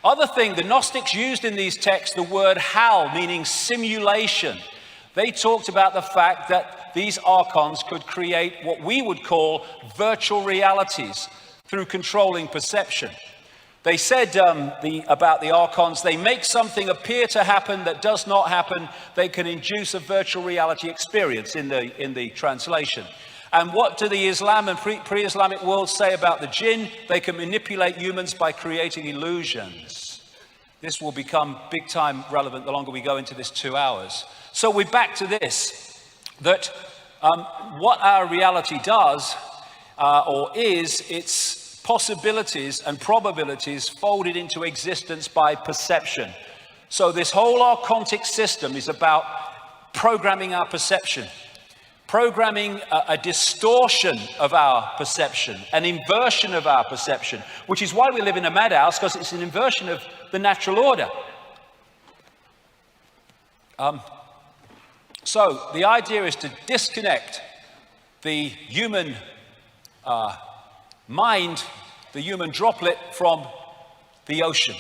Other thing, the Gnostics used in these texts the word hal, meaning simulation. They talked about the fact that these archons could create what we would call virtual realities through controlling perception. They said about the archons, they make something appear to happen that does not happen. They can induce a virtual reality experience in the translation. And what do the Islam and pre-Islamic world say about the jinn? They can manipulate humans by creating illusions. This will become big time relevant the longer we go into this 2 hours. So we're back to this, that what our reality does or is, it's possibilities and probabilities folded into existence by perception. So this whole archontic system is about programming our perception, programming a distortion of our perception, an inversion of our perception, which is why we live in a madhouse, because it's an inversion of the natural order. So the idea is to disconnect the human mind, the human droplet, from the ocean,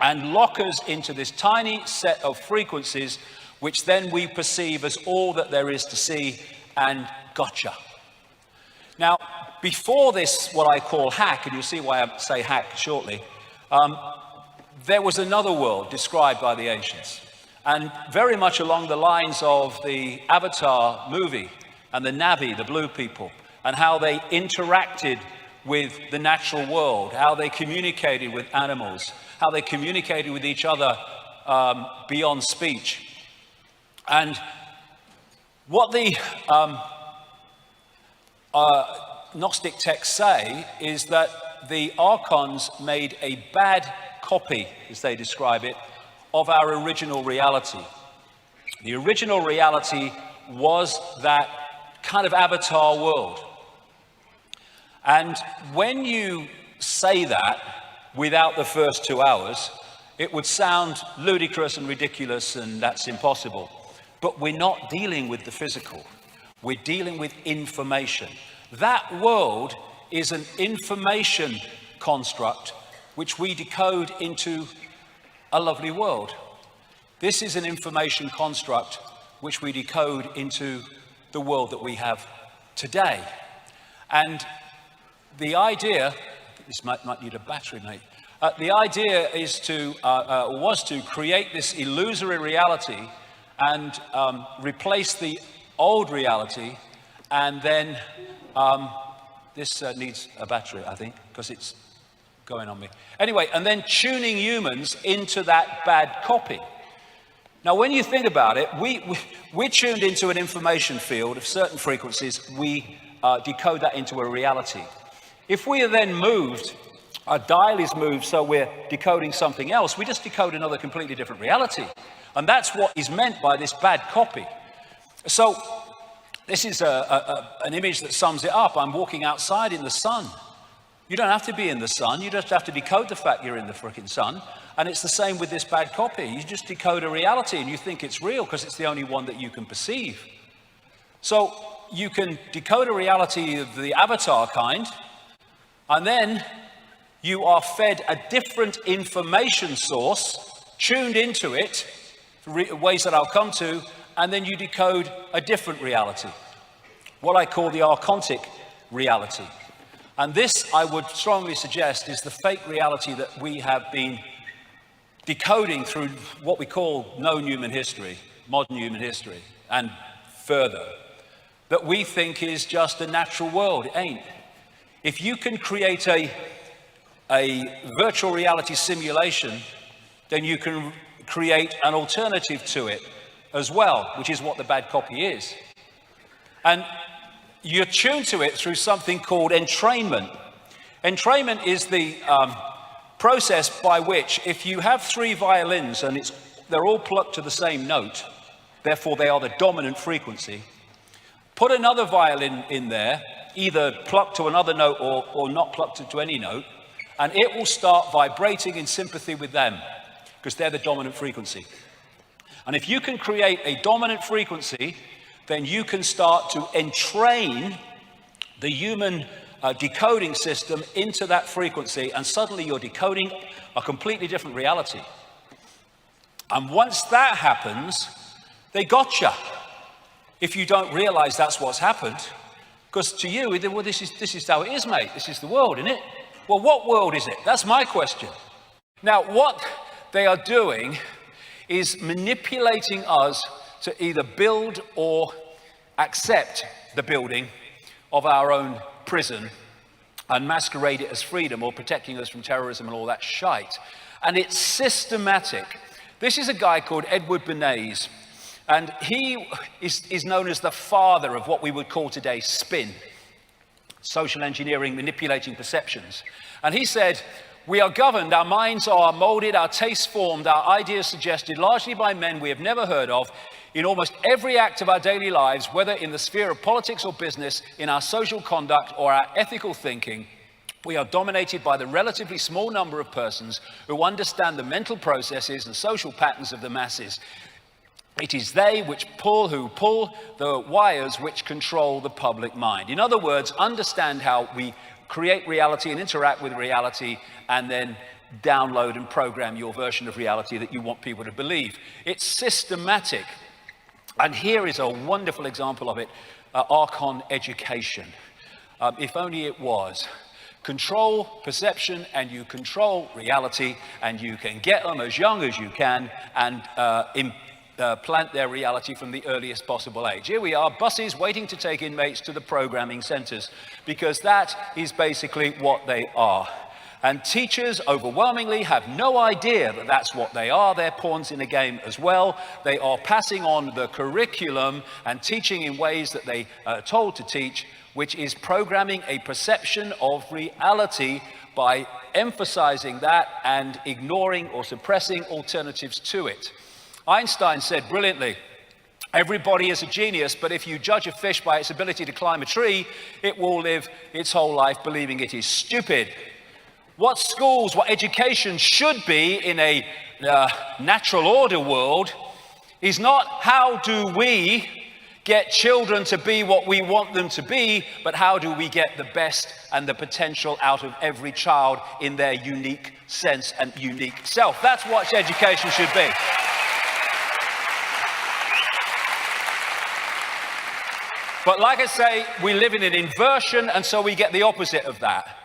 and lock us into this tiny set of frequencies which then we perceive as all that there is to see, and gotcha. Now, before this, what I call hack, and you'll see why I say hack shortly, there was another world described by the ancients, and very much along the lines of the Avatar movie and the Na'vi, the blue people, and how they interacted with the natural world, how they communicated with animals, how they communicated with each other beyond speech. And what the Gnostic texts say is that the archons made a bad copy, as they describe it, of our original reality. The original reality was that kind of avatar world. And when you say that without the first 2 hours, it would sound ludicrous and ridiculous, and that's impossible. But we're not dealing with the physical. We're dealing with information. That world is an information construct which we decode into a lovely world. This is an information construct which we decode into the world that we have today. And the idea, this might need a battery, mate. The idea is was to create this illusory reality and replace the old reality, and then this needs a battery, I think, because it's going on me. Anyway, and then tuning humans into that bad copy. Now, when you think about it, we're tuned into an information field of certain frequencies. We decode that into a reality. If we are then moved, our dial is moved, so we're decoding something else, we just decode another completely different reality. And that's what is meant by this bad copy. So this is an image that sums it up. I'm walking outside in the sun. You don't have to be in the sun. You just have to decode the fact you're in the frickin' sun. And it's the same with this bad copy. You just decode a reality and you think it's real because it's the only one that you can perceive. So you can decode a reality of the avatar kind, and then you are fed a different information source, tuned into it, ways that I'll come to, and then you decode a different reality, what I call the archontic reality. And this, I would strongly suggest, is the fake reality that we have been decoding through what we call known human history, modern human history, and further, that we think is just a natural world. It ain't. If you can create a virtual reality simulation, then you can create an alternative to it as well, which is what the bad copy is. And you're tuned to it through something called entrainment. Entrainment is the process by which, if you have 3 violins and they're all plucked to the same note, therefore they are the dominant frequency, put another violin in there, either plucked to another note or not plucked to any note, and it will start vibrating in sympathy with them, because they're the dominant frequency. And if you can create a dominant frequency, then you can start to entrain the human decoding system into that frequency, and suddenly you're decoding a completely different reality. And once that happens, they gotcha. If you don't realize that's what's happened, because to you, well, this is how it is, mate. This is the world, isn't it? Well, what world is it? That's my question. Now, what they are doing is manipulating us to either build or accept the building of our own prison and masquerade it as freedom or protecting us from terrorism and all that shite. And it's systematic. This is a guy called Edward Bernays, and he is known as the father of what we would call today spin, social engineering, manipulating perceptions. And he said, we are governed, our minds are molded, our tastes formed, our ideas suggested largely by men we have never heard of. In almost every act of our daily lives, whether in the sphere of politics or business, in our social conduct or our ethical thinking, we are dominated by the relatively small number of persons who understand the mental processes and social patterns of the masses. It is they who pull the wires which control the public mind. In other words, understand how we create reality and interact with reality, and then download and program your version of reality that you want people to believe. It's systematic. And here is a wonderful example of it, Archon education. If only it was. Control perception and you control reality, and you can get them as young as you can and plant their reality from the earliest possible age. Here we are, buses waiting to take inmates to the programming centers, because that is basically what they are. And teachers overwhelmingly have no idea that that's what they are. They're pawns in the game as well. They are passing on the curriculum and teaching in ways that they are told to teach, which is programming a perception of reality by emphasizing that and ignoring or suppressing alternatives to it. Einstein said brilliantly, everybody is a genius, but if you judge a fish by its ability to climb a tree, it will live its whole life believing it is stupid. What schools, what education should be in a natural order world is not how do we get children to be what we want them to be, but how do we get the best and the potential out of every child in their unique sense and unique self. That's what education should be. But like I say, we live in an inversion, and so we get the opposite of that.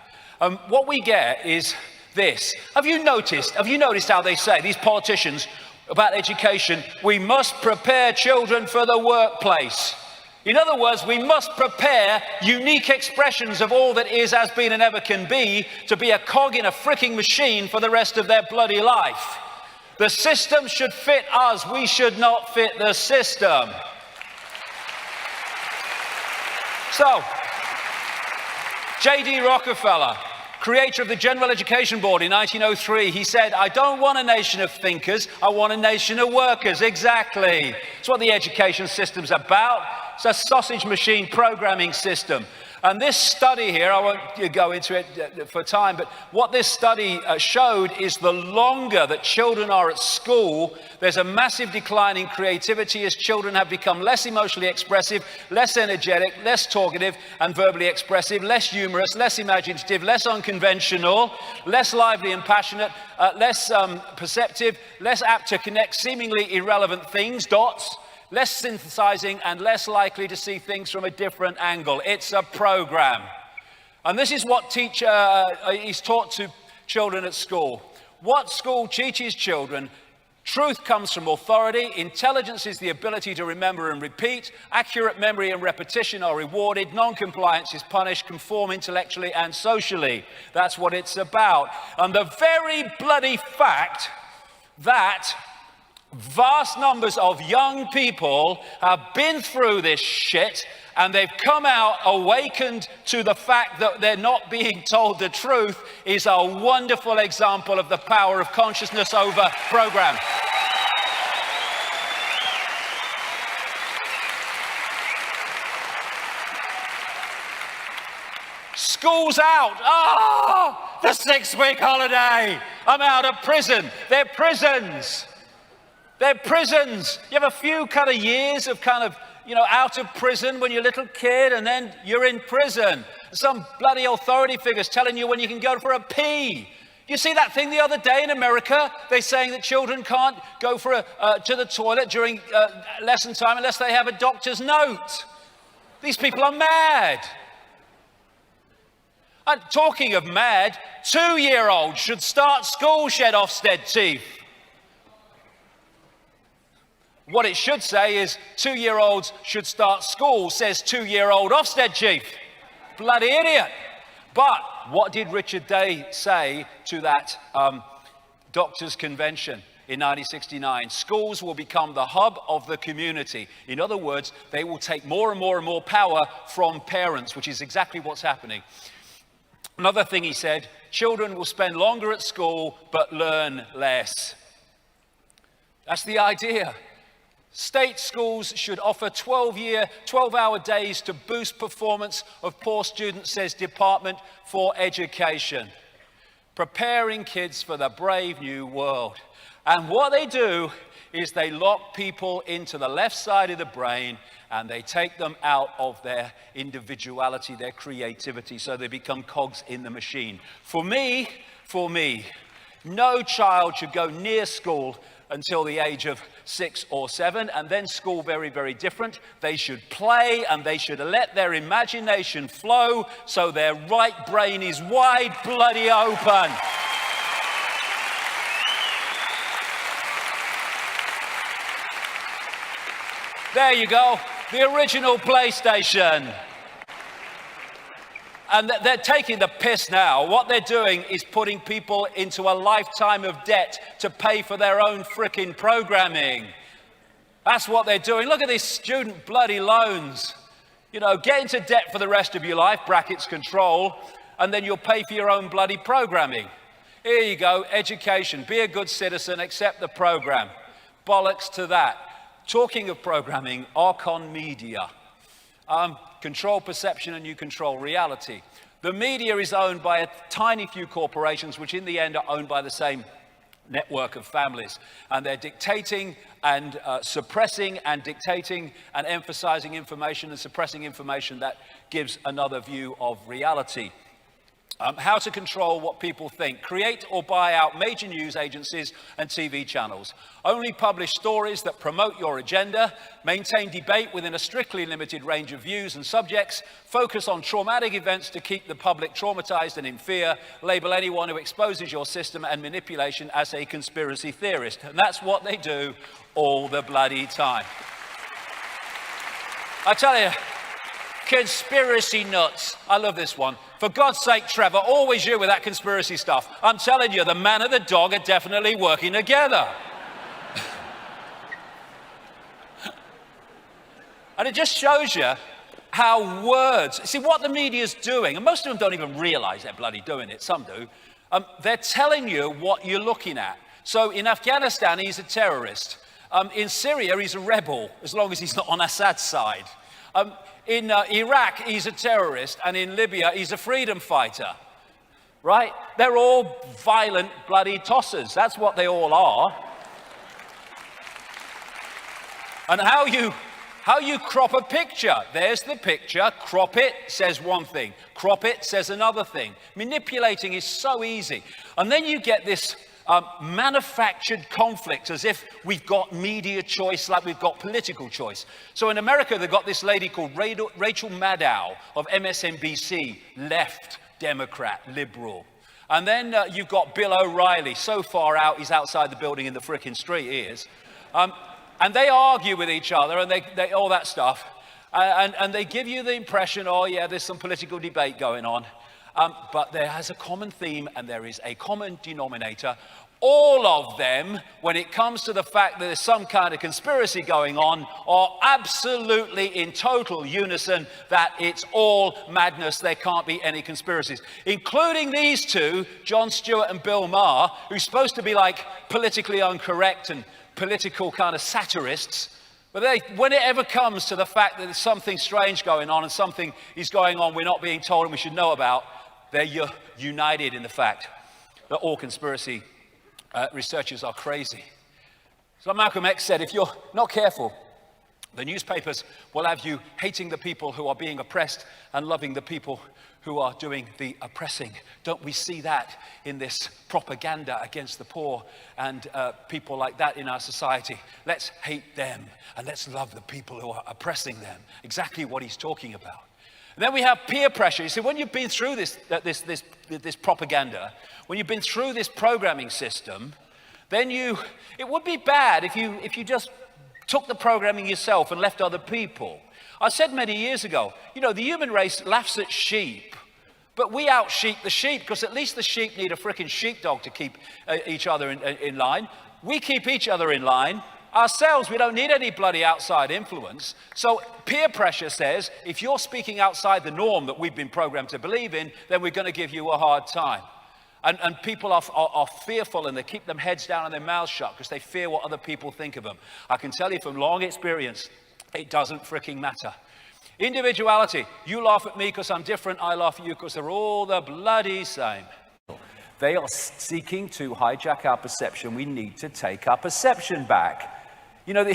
What we get is this. Have you noticed how they say, these politicians, about education, we must prepare children for the workplace. In other words, we must prepare unique expressions of all that is, has been, and ever can be to be a cog in a fricking machine for the rest of their bloody life. The system should fit us. We should not fit the system. So, J.D. Rockefeller, creator of the General Education Board in 1903, he said, I don't want a nation of thinkers, I want a nation of workers. Exactly. It's what the education system's about. It's a sausage machine programming system. And this study here, I won't go into it for time, but what this study showed is the longer that children are at school, there's a massive decline in creativity as children have become less emotionally expressive, less energetic, less talkative and verbally expressive, less humorous, less imaginative, less unconventional, less lively and passionate, less perceptive, less apt to connect seemingly irrelevant things, dots, less synthesizing, and less likely to see things from a different angle. It's a program. And this is what is taught to children at school. What school teaches children: truth comes from authority, intelligence is the ability to remember and repeat, accurate memory and repetition are rewarded, non-compliance is punished, conform intellectually and socially. That's what it's about. And the very bloody fact that vast numbers of young people have been through this shit and they've come out awakened to the fact that they're not being told the truth is a wonderful example of the power of consciousness over program. School's out. Ah, the 6-week holiday. I'm out of prison. They're prisons. They're prisons. You have a few years of out of prison when you're a little kid, and then you're in prison. Some bloody authority figures telling you when you can go for a pee. You see that thing the other day in America? They're saying that children can't go to the toilet during lesson time unless they have a doctor's note. These people are mad. And talking of mad, 2-year-olds should start school, shed Ofsted chief. What it should say is 2-year-olds should start school, says 2-year-old Ofsted chief. Bloody idiot. But what did Richard Day say to that doctors' convention in 1969? Schools will become the hub of the community. In other words, they will take more and more and more power from parents, which is exactly what's happening. Another thing he said, children will spend longer at school but learn less. That's the idea. State schools should offer 12-hour days to boost performance of poor students, says Department for Education. Preparing kids for the brave new world. And what they do is they lock people into the left side of the brain and they take them out of their individuality, their creativity, so they become cogs in the machine. For me, no child should go near school until the age of 6 or 7, and then school very, very different. They should play and they should let their imagination flow so their right brain is wide bloody open. There you go, the original PlayStation. And they're taking the piss now. What they're doing is putting people into a lifetime of debt to pay for their own frickin' programming. That's what they're doing. Look at these student bloody loans. You know, get into debt for the rest of your life, brackets control, and then you'll pay for your own bloody programming. Here you go, education. Be a good citizen, accept the program. Bollocks to that. Talking of programming, Archon Media. Control perception and you control reality. The media is owned by a tiny few corporations, which in the end are owned by the same network of families. And they're dictating and suppressing and dictating and emphasizing information and suppressing information that gives another view of reality. How to control what people think. Create or buy out major news agencies and TV channels. Only publish stories that promote your agenda. Maintain debate within a strictly limited range of views and subjects. Focus on traumatic events to keep the public traumatized and in fear. Label anyone who exposes your system and manipulation as a conspiracy theorist. And that's what they do all the bloody time. I tell you, conspiracy nuts. I love this one. For God's sake, Trevor, always you with that conspiracy stuff. I'm telling you, the man and the dog are definitely working together. And it just shows you how words, see what the media's doing, and most of them don't even realize they're bloody doing it, some do. They're telling you what you're looking at. So in Afghanistan, he's a terrorist. In Syria, he's a rebel, as long as he's not on Assad's side. In Iraq, he's a terrorist, and in Libya, he's a freedom fighter, right? They're all violent, bloody tossers. That's what they all are. And how you crop a picture. There's the picture, crop it, says one thing. Crop it, says another thing. Manipulating is so easy. And then you get this manufactured conflict, as if we've got media choice like we've got political choice. So in America, they've got this lady called Rachel Maddow of MSNBC, left, Democrat, liberal. And then you've got Bill O'Reilly, so far out, he's outside the building in the frickin' street, he is. And they argue with each other and they all that stuff. And they give you the impression, oh yeah, there's some political debate going on. But there has a common theme and there is a common denominator. All of them, when it comes to the fact that there's some kind of conspiracy going on, are absolutely in total unison that it's all madness. There can't be any conspiracies, including these two, Jon Stewart and Bill Maher, who's supposed to be like politically incorrect and political kind of satirists. But when it ever comes to the fact that there's something strange going on and something is going on we're not being told and we should know about, they're united in the fact that all conspiracy researchers are crazy. So Malcolm X said, if you're not careful, the newspapers will have you hating the people who are being oppressed and loving the people who are doing the oppressing. Don't we see that in this propaganda against the poor and people like that in our society? Let's hate them and let's love the people who are oppressing them. Exactly what he's talking about. And then we have peer pressure. You see, when you've been through this propaganda, when you've been through this programming system, then it would be bad if you just took the programming yourself and left other people. I said many years ago, you know, the human race laughs at sheep, but we out-sheep the sheep, because at least the sheep need a frickin' sheepdog to keep each other in line. We keep each other in line. Ourselves, we don't need any bloody outside influence. So peer pressure says, if you're speaking outside the norm that we've been programmed to believe in, then we're going to give you a hard time. And people are fearful, and they keep their heads down and their mouths shut because they fear what other people think of them. I can tell you from long experience, it doesn't fricking matter. Individuality. You laugh at me because I'm different. I laugh at you because they're all the bloody same. They are seeking to hijack our perception. We need to take our perception back. You know,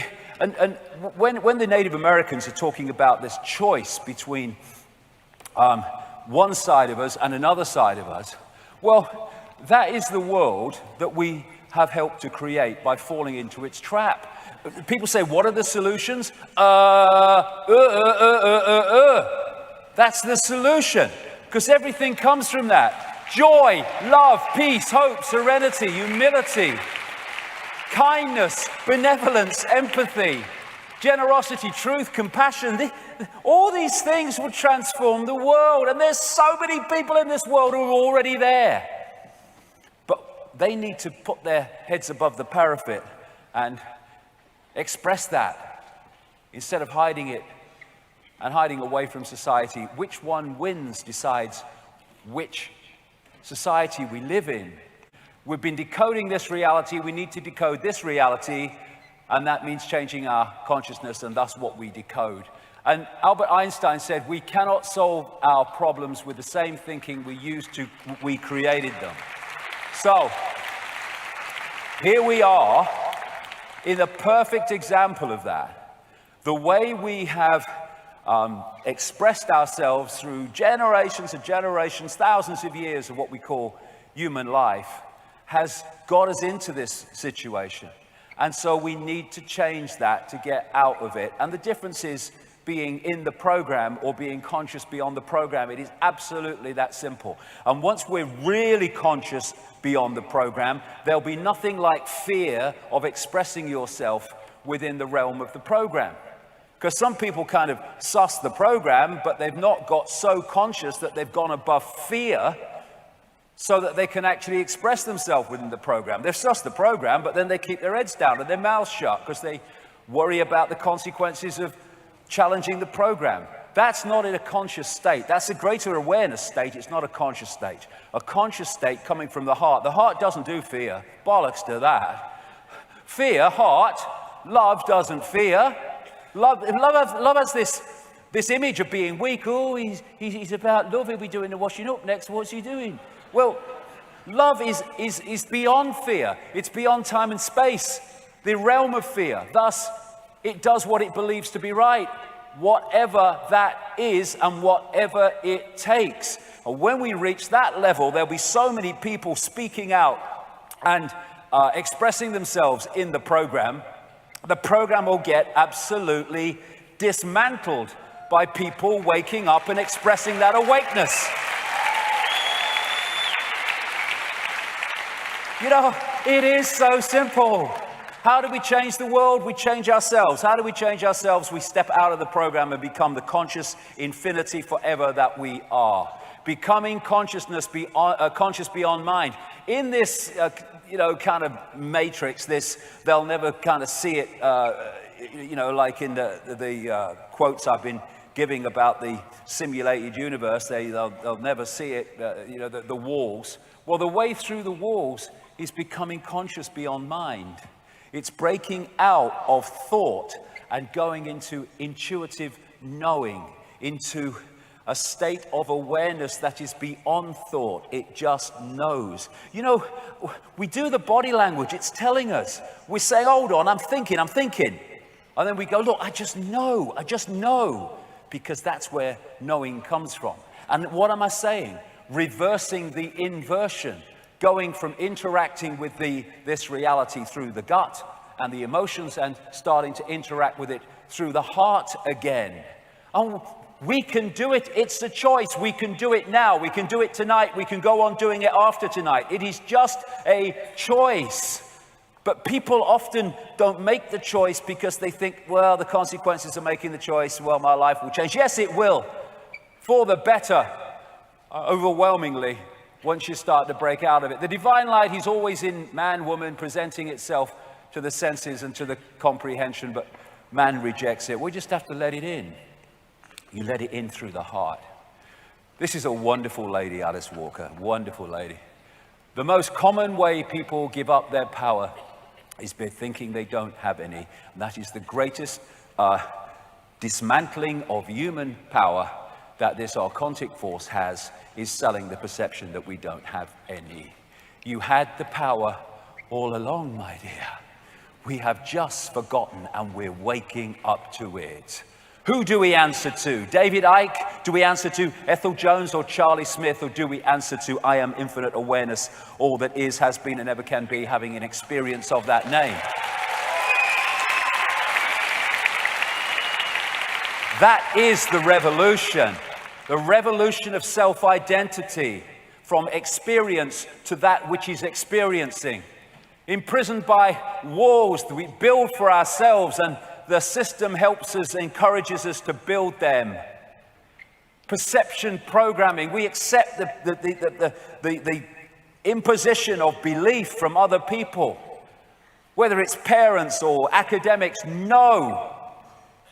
when the Native Americans are talking about this choice between one side of us and another side of us, well, that is the world that we have helped to create by falling into its trap. People say, what are the solutions? That's the solution, because everything comes from that. Joy, love, peace, hope, serenity, humility, kindness, benevolence, empathy, generosity, truth, compassion. All these things will transform the world. And there's so many people in this world who are already there. But they need to put their heads above the parapet and express that instead of hiding it and hiding away from society. Which one wins decides which society we live in. We've been decoding this reality. We need to decode this reality, and that means changing our consciousness, and that's what we decode. And Albert Einstein said, we cannot solve our problems with the same thinking we created them. So here we are in a perfect example of that. The way we have expressed ourselves through generations and generations, thousands of years of what we call human life, has got us into this situation. And so we need to change that to get out of it. And the difference is being in the program or being conscious beyond the program. It is absolutely that simple. And once we're really conscious beyond the program, there'll be nothing like fear of expressing yourself within the realm of the program. Because some people kind of suss the program, but they've not got so conscious that they've gone above fear so that they can actually express themselves within the program. They've sussed the program, but then they keep their heads down and their mouths shut because they worry about the consequences of challenging the program. That's not in a conscious state. That's a greater awareness state. It's not a conscious state. A conscious state coming from the heart. The heart doesn't do fear. Bollocks to that. Fear, heart. Love doesn't fear. Love has this image of being weak. Oh, he's about love. He'll be doing the washing up next. What's he doing? Well, love is beyond fear. It's beyond time and space, the realm of fear. Thus, it does what it believes to be right, whatever that is and whatever it takes. And when we reach that level, there'll be so many people speaking out and expressing themselves in the program will get absolutely dismantled by people waking up and expressing that awakeness. You know, it is so simple. How do we change the world? We change ourselves. How do we change ourselves? We step out of the program and become the conscious infinity forever that we are. Becoming conscious beyond mind. In this, kind of matrix, they'll never kind of see it, like in the quotes I've been giving about the simulated universe. They'll never see it, the walls. Well, the way through the walls is becoming conscious beyond mind. It's breaking out of thought and going into intuitive knowing, into a state of awareness that is beyond thought. It just knows. You know, we do the body language. It's telling us. We're saying, hold on, I'm thinking. And then we go, look, I just know. Because that's where knowing comes from. And what am I saying? Reversing the inversion, going from interacting with this reality through the gut and the emotions and starting to interact with it through the heart again. And we can do it. It's a choice. We can do it now. We can do it tonight. We can go on doing it after tonight. It is just a choice. But people often don't make the choice because they think, well, the consequences of making the choice, well, my life will change. Yes, it will. For the better, overwhelmingly, once you start to break out of it. The divine light is always in man, woman, presenting itself to the senses and to the comprehension, but man rejects it. We just have to let it in. You let it in through the heart. This is a wonderful lady, Alice Walker, wonderful lady. The most common way people give up their power is by thinking they don't have any. And that is the greatest dismantling of human power that this archontic force has, is selling the perception that we don't have any. You had the power all along, my dear. We have just forgotten and we're waking up to it. Who do we answer to? David Icke? Do we answer to Ethel Jones or Charlie Smith? Or do we answer to I am infinite awareness, all that is, has been, and ever can be, having an experience of that name? That is the revolution of self-identity, from experience to that which is experiencing. Imprisoned by walls that we build for ourselves, and the system helps us, encourages us to build them. Perception programming. We accept the imposition of belief from other people, whether it's parents or academics. No.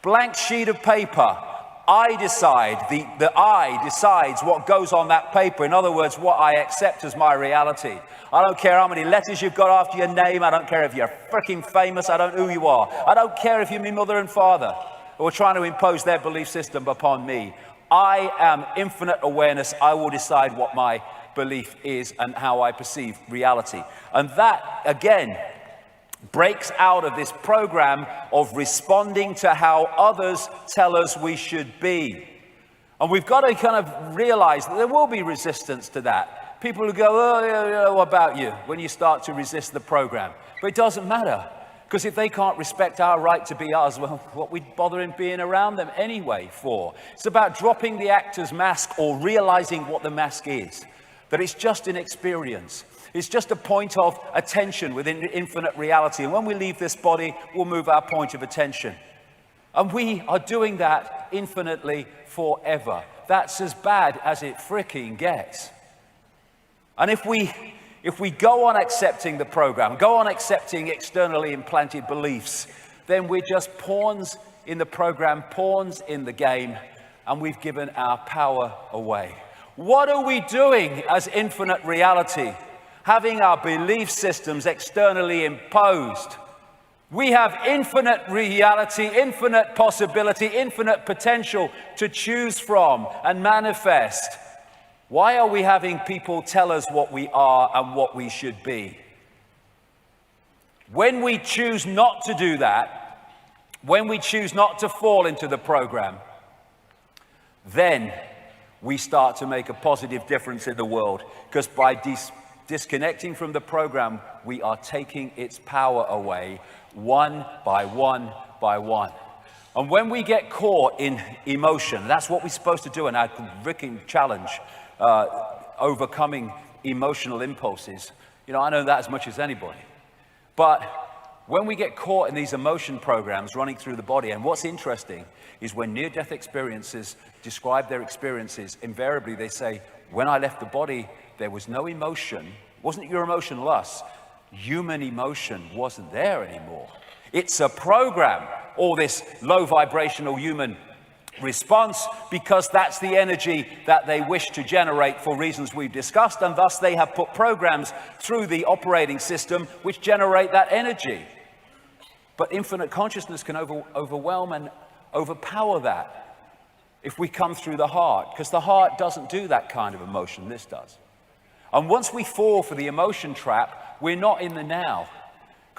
Blank sheet of paper. I decide, the I decides what goes on that paper. In other words, what I accept as my reality. I don't care how many letters you've got after your name. I don't care if you're freaking famous. I don't know who you are. I don't care if you're my mother and father who are trying to impose their belief system upon me. I am infinite awareness. I will decide what my belief is and how I perceive reality. And that, again, breaks out of this program of responding to how others tell us we should be. And we've got to kind of realize that there will be resistance to that. People who go, oh, yeah, what about you, when you start to resist the program. But it doesn't matter, because if they can't respect our right to be us, well, what we bother in being around them anyway for? It's about dropping the actor's mask or realizing what the mask is, that it's just an experience. It's just a point of attention within infinite reality. And when we leave this body, we'll move our point of attention. And we are doing that infinitely forever. That's as bad as it freaking gets. And if we go on accepting the program, go on accepting externally implanted beliefs, then we're just pawns in the program, pawns in the game, and we've given our power away. What are we doing as infinite reality? Having our belief systems externally imposed. We have infinite reality, infinite possibility, infinite potential to choose from and manifest. Why are we having people tell us what we are and what we should be? When we choose not to do that, when we choose not to fall into the program, then we start to make a positive difference in the world. Because by disconnecting from the program, we are taking its power away, one by one by one. And when we get caught in emotion, that's what we're supposed to do in our freaking challenge, overcoming emotional impulses. You know, I know that as much as anybody. But when we get caught in these emotion programs running through the body, and what's interesting is when near-death experiences describe their experiences, invariably they say, when I left the body, there was no emotion. It wasn't your emotion loss. Human emotion wasn't there anymore. It's a program, or this low vibrational human response, because that's the energy that they wish to generate for reasons we've discussed, and thus they have put programs through the operating system which generate that energy. But infinite consciousness can overwhelm and overpower that if we come through the heart, because the heart doesn't do that kind of emotion, this does. And once we fall for the emotion trap, we're not in the now,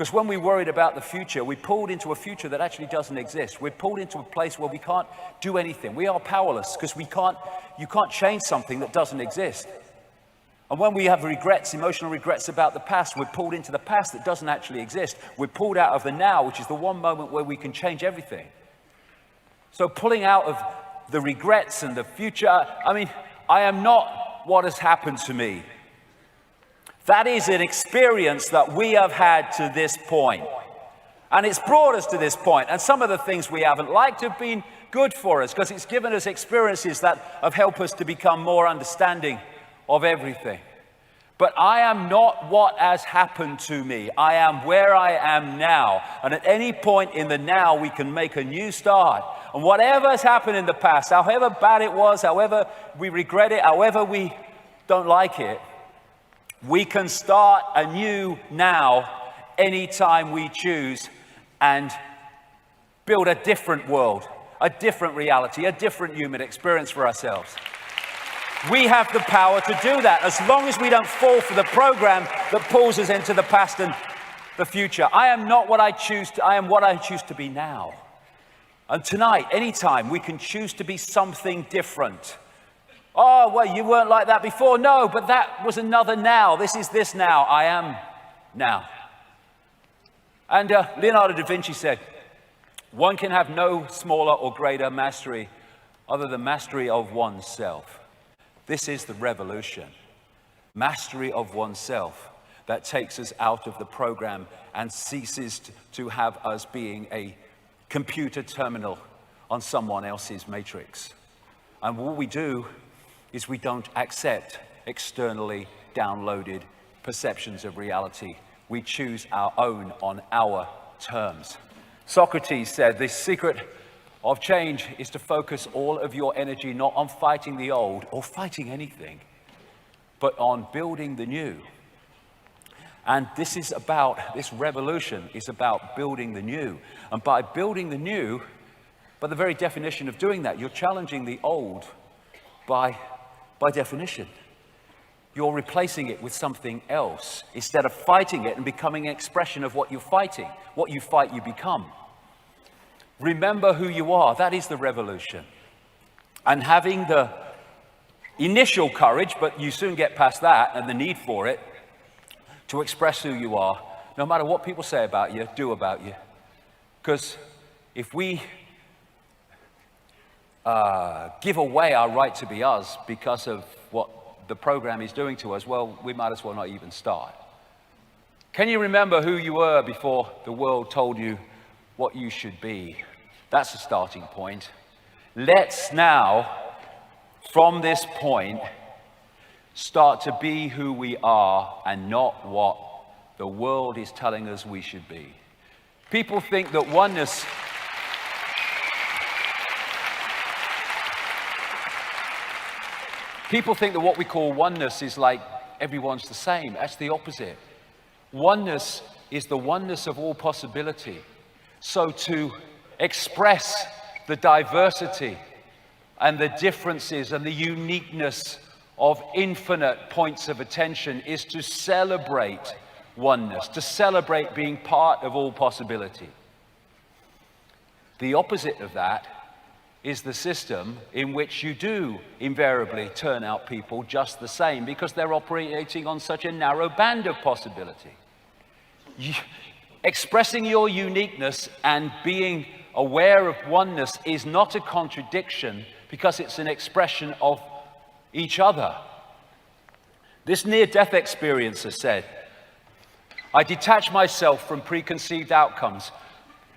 Because when we worried about the future, we pulled into a future that actually doesn't exist. We're pulled into a place where we can't do anything. We are powerless because you can't change something that doesn't exist. And when we have regrets, emotional regrets about the past, we're pulled into the past that doesn't actually exist. We're pulled out of the now, which is the one moment where we can change everything. So pulling out of the regrets and the future, I mean, I am not what has happened to me. That is an experience that we have had to this point. And it's brought us to this point. And some of the things we haven't liked have been good for us because it's given us experiences that have helped us to become more understanding of everything. But I am not what has happened to me. I am where I am now. And at any point in the now, we can make a new start. And whatever has happened in the past, however bad it was, however we regret it, however we don't like it, we can start anew now anytime we choose and build a different world, a different reality, a different human experience for ourselves. We have the power to do that as long as we don't fall for the program that pulls us into the past and the future. I am not what I choose to, I am what I choose to be now. And tonight, anytime, we can choose to be something different. Oh, well, you weren't like that before. No, but that was another now. This is this now. I am now. And Leonardo da Vinci said, one can have no smaller or greater mastery other than mastery of oneself. This is the revolution. Mastery of oneself that takes us out of the program and ceases to have us being a computer terminal on someone else's matrix. And what we do is we don't accept externally downloaded perceptions of reality. We choose our own on our terms. Socrates said, the secret of change is to focus all of your energy not on fighting the old or fighting anything, but on building the new. And this revolution is about building the new. And by building the new, by the very definition of doing that, you're challenging the old by definition. You're replacing it with something else instead of fighting it and becoming an expression of what you're fighting. What you fight, you become. Remember who you are. That is the revolution. And having the initial courage, but you soon get past that and the need for it, to express who you are, no matter what people say about you, do about you. Because if we give away our right to be us because of what the program is doing to us, well, we might as well not even start. Can you remember who you were before the world told you what you should be? That's a starting point. Let's now, from this point, start to be who we are and not what the world is telling us we should be. People think that oneness People think that what we call oneness is like everyone's the same. That's the opposite. Oneness is the oneness of all possibility. So to express the diversity and the differences and the uniqueness of infinite points of attention is to celebrate oneness, to celebrate being part of all possibility. The opposite of that is the system in which you do invariably turn out people just the same because they're operating on such a narrow band of possibility. Expressing your uniqueness and being aware of oneness is not a contradiction because it's an expression of each other. This near-death experiencer said, I detach myself from preconceived outcomes.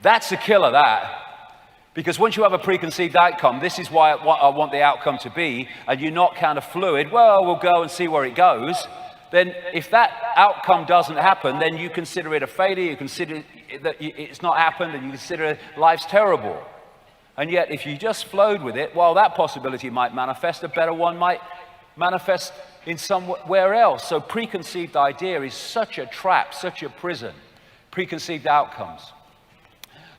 That's a killer, that. Because once you have a preconceived outcome, this is what I want the outcome to be, and you're not kind of fluid, well, we'll go and see where it goes, then if that outcome doesn't happen, then you consider it a failure, you consider that it's not happened, and you consider life's terrible. And yet, if you just flowed with it, well, that possibility might manifest, a better one might manifest in somewhere else. So preconceived idea is such a trap, such a prison, preconceived outcomes.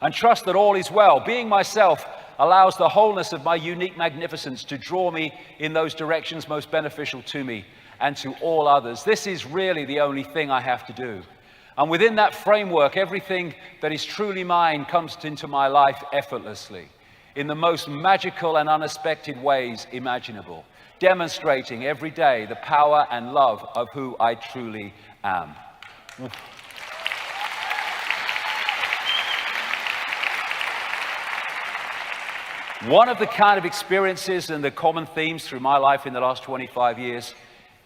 And trust that all is well. Being myself allows the wholeness of my unique magnificence to draw me in those directions most beneficial to me and to all others. This is really the only thing I have to do. And within that framework, everything that is truly mine comes into my life effortlessly, in the most magical and unexpected ways imaginable, demonstrating every day the power and love of who I truly am. One of the kind of experiences and the common themes through my life in the last 25 years,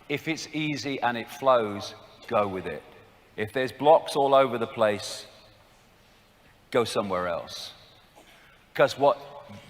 if it's easy and it flows, go with it. If there's blocks all over the place, go somewhere else. Because what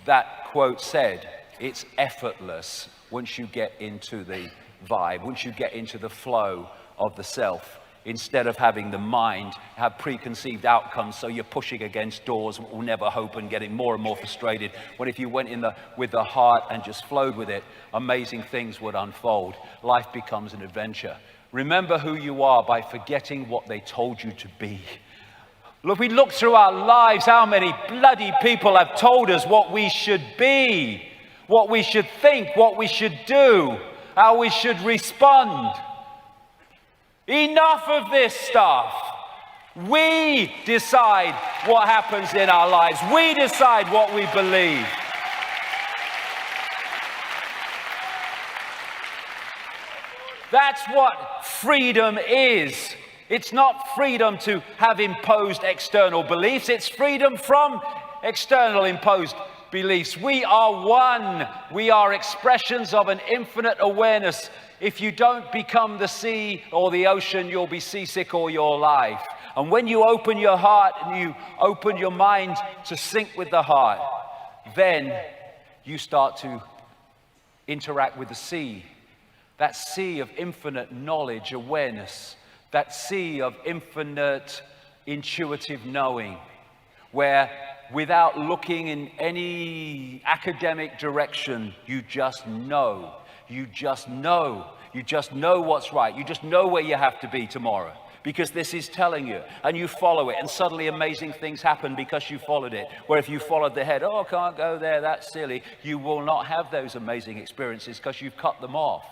that quote said, it's effortless once you get into the vibe, once you get into the flow of the self, instead of having the mind have preconceived outcomes, so you're pushing against doors that will never open, getting more and more frustrated, when if you went in with the heart and just flowed with it, amazing things would unfold. Life becomes an adventure. Remember who you are by forgetting what they told you to be. Look, we look through our lives, how many bloody people have told us what we should be, what we should think, what we should do, how we should respond. Enough of this stuff. We decide what happens in our lives. We decide what we believe. That's what freedom is. It's not freedom to have imposed external beliefs. It's freedom from external imposed beliefs. We are one. We are expressions of an infinite awareness. If you don't become the sea or the ocean, you'll be seasick all your life. And when you open your heart and you open your mind to sync with the heart, then you start to interact with the sea. That sea of infinite knowledge, awareness, that sea of infinite intuitive knowing, where without looking in any academic direction, you just know. You just know. You just know what's right. You just know where you have to be tomorrow, because this is telling you, and you follow it, and suddenly amazing things happen because you followed it. Where if you followed the head, oh, can't go there, that's silly, you will not have those amazing experiences because you've cut them off.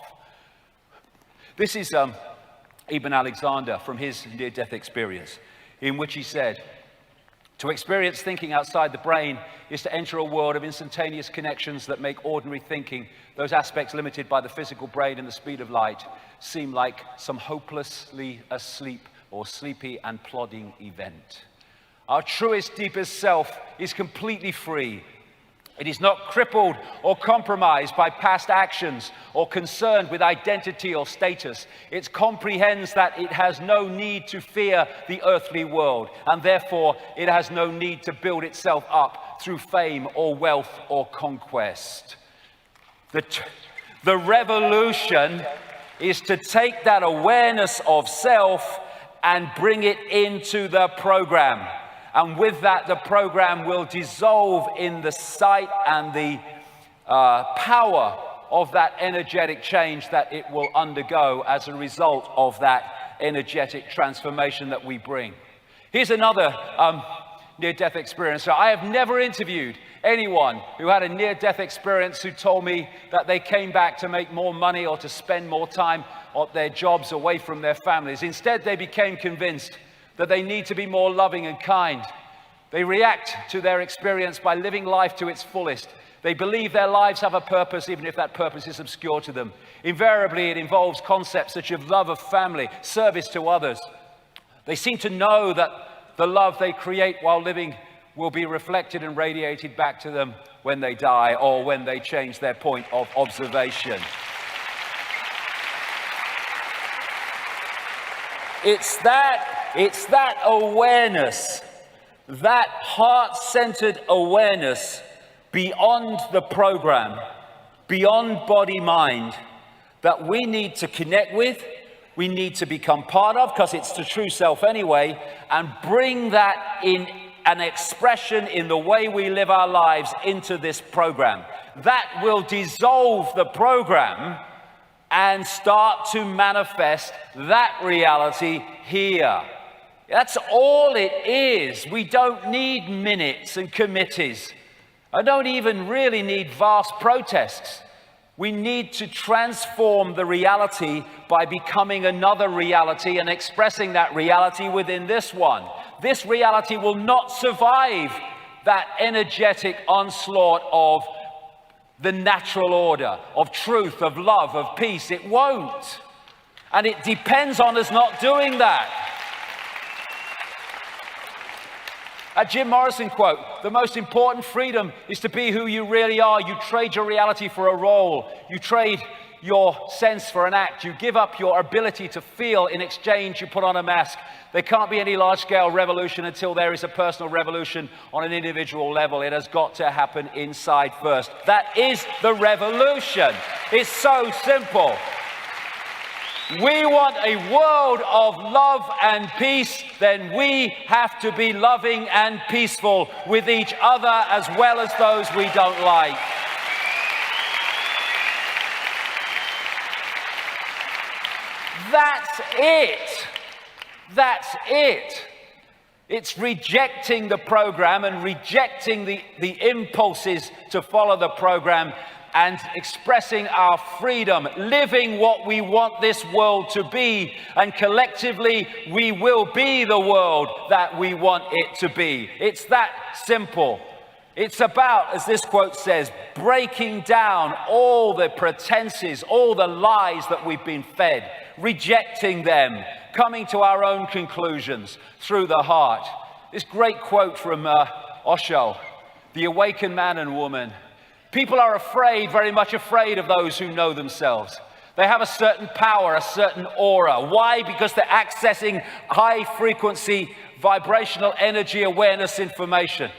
This is Ibn Alexander from his near-death experience, in which he said, to experience thinking outside the brain is to enter a world of instantaneous connections that make ordinary thinking, those aspects limited by the physical brain and the speed of light, seem like some hopelessly asleep or sleepy and plodding event. Our truest, deepest self is completely free. It is not crippled or compromised by past actions or concerned with identity or status. It comprehends that it has no need to fear the earthly world, and therefore it has no need to build itself up through fame or wealth or conquest. The revolution is to take that awareness of self and bring it into the program. And with that, the program will dissolve in the sight and the power of that energetic change that it will undergo as a result of that energetic transformation that we bring. Here's another near-death experience. So I have never interviewed anyone who had a near-death experience who told me that they came back to make more money or to spend more time at their jobs away from their families. Instead, they became convinced that they need to be more loving and kind. They react to their experience by living life to its fullest. They believe their lives have a purpose, even if that purpose is obscure to them. Invariably, it involves concepts such as love of family, service to others. They seem to know that the love they create while living will be reflected and radiated back to them when they die or when they change their point of observation. It's that awareness, that heart-centered awareness beyond the program, beyond body-mind, that we need to connect with, we need to become part of, because it's the true self anyway, and bring that in an expression in the way we live our lives into this program. That will dissolve the program and start to manifest that reality here. That's all it is. We don't need minutes and committees. I don't even really need vast protests. We need to transform the reality by becoming another reality and expressing that reality within this one. This reality will not survive that energetic onslaught of the natural order, of truth, of love, of peace. It won't. And it depends on us not doing that. A Jim Morrison quote, the most important freedom is to be who you really are. You trade your reality for a role. You trade your sense for an act. You give up your ability to feel. In exchange, you put on a mask. There can't be any large-scale revolution until there is a personal revolution on an individual level. It has got to happen inside first. That is the revolution. It's so simple. We want a world of love and peace, then we have to be loving and peaceful with each other as well as those we don't like. That's it. That's it. It's rejecting the program and rejecting the impulses to follow the program and expressing our freedom, living what we want this world to be, and collectively we will be the world that we want it to be. It's that simple. It's about, as this quote says, breaking down all the pretenses, all the lies that we've been fed, rejecting them, coming to our own conclusions through the heart. This great quote from Osho, the awakened man and woman. People are afraid, very much afraid of those who know themselves. They have a certain power, a certain aura. Why? Because they're accessing high frequency, vibrational energy, awareness, information.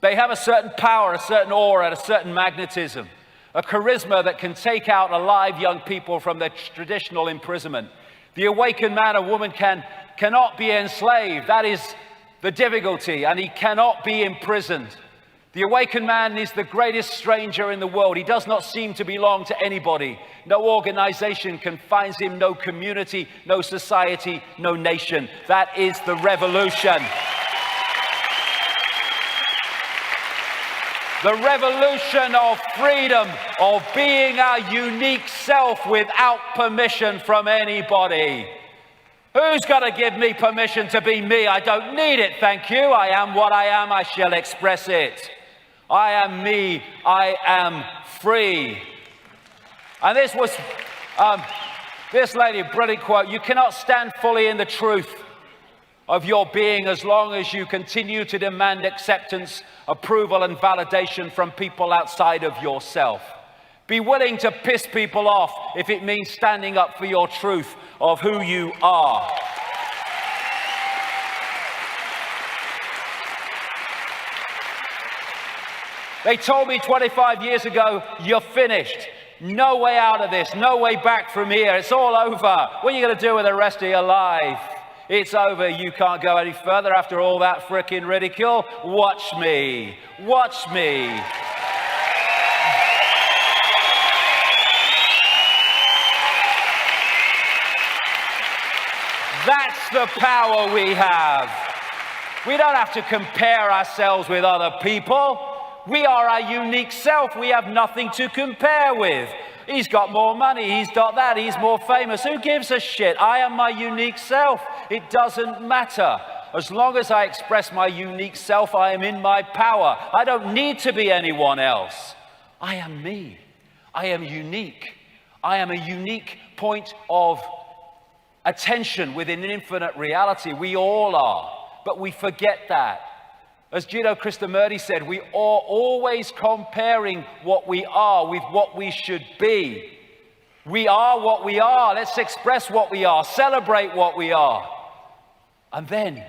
They have a certain power, a certain aura, a certain magnetism, a charisma that can take out alive young people from their traditional imprisonment. The awakened man or woman cannot be enslaved. That is the difficulty, and he cannot be imprisoned. The awakened man is the greatest stranger in the world. He does not seem to belong to anybody. No organization confines him, no community, no society, no nation. That is the revolution. The revolution of freedom, of being our unique self without permission from anybody. Who's got to give me permission to be me? I don't need it, thank you. I am what I am, I shall express it. I am me, I am free. And this was, this lady, brilliant quote, you cannot stand fully in the truth of your being as long as you continue to demand acceptance, approval, and validation from people outside of yourself. Be willing to piss people off if it means standing up for your truth of who you are. They told me 25 years ago, you're finished. No way out of this, no way back from here. It's all over. What are you going to do with the rest of your life? It's over. You can't go any further after all that frickin' ridicule. Watch me. Watch me. That's the power we have. We don't have to compare ourselves with other people. We are our unique self. We have nothing to compare with. He's got more money. He's got that. He's more famous. Who gives a shit? I am my unique self. It doesn't matter. As long as I express my unique self, I am in my power. I don't need to be anyone else. I am me. I am unique. I am a unique point of attention within an infinite reality. We all are. But we forget that. As Jiddu Krishnamurti said, we are always comparing what we are with what we should be. We are what we are. Let's express what we are. Celebrate what we are. And then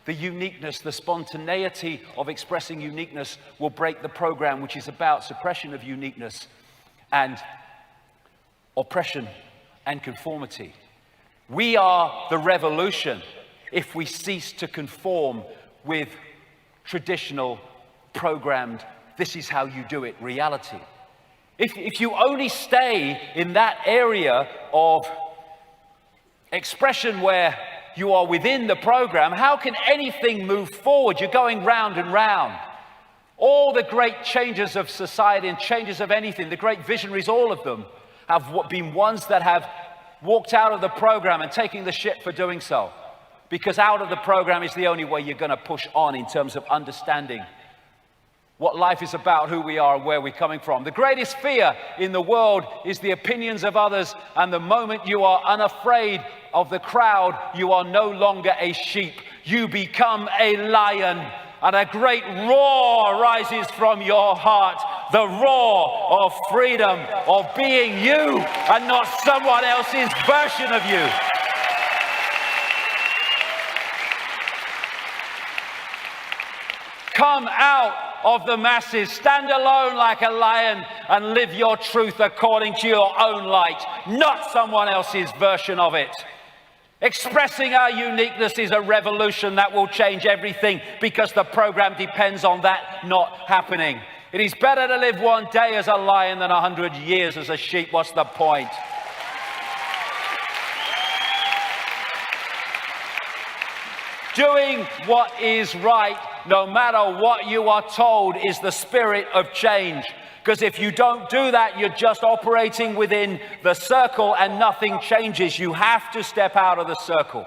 the uniqueness, the spontaneity of expressing uniqueness will break the program, which is about suppression of uniqueness and oppression and conformity. We are the revolution if we cease to conform with traditional, programmed, this is how you do it, reality. If you only stay in that area of expression where you are within the program, how can anything move forward? You're going round and round. All the great changes of society and changes of anything, the great visionaries, all of them have been ones that have walked out of the program and taking the shit for doing so. Because out of the program is the only way you're going to push on in terms of understanding what life is about, who we are, and where we're coming from. The greatest fear in the world is the opinions of others, and the moment you are unafraid of the crowd, you are no longer a sheep. You become a lion, and a great roar rises from your heart. The roar of freedom, of being you and not someone else's version of you. Come out of the masses, stand alone like a lion and live your truth according to your own light, not someone else's version of it. Expressing our uniqueness is a revolution that will change everything, because the program depends on that not happening. It is better to live one day as a lion than 100 years as a sheep. What's the point? Doing what is right, no matter what you are told, is the spirit of change. Because if you don't do that, you're just operating within the circle and nothing changes. You have to step out of the circle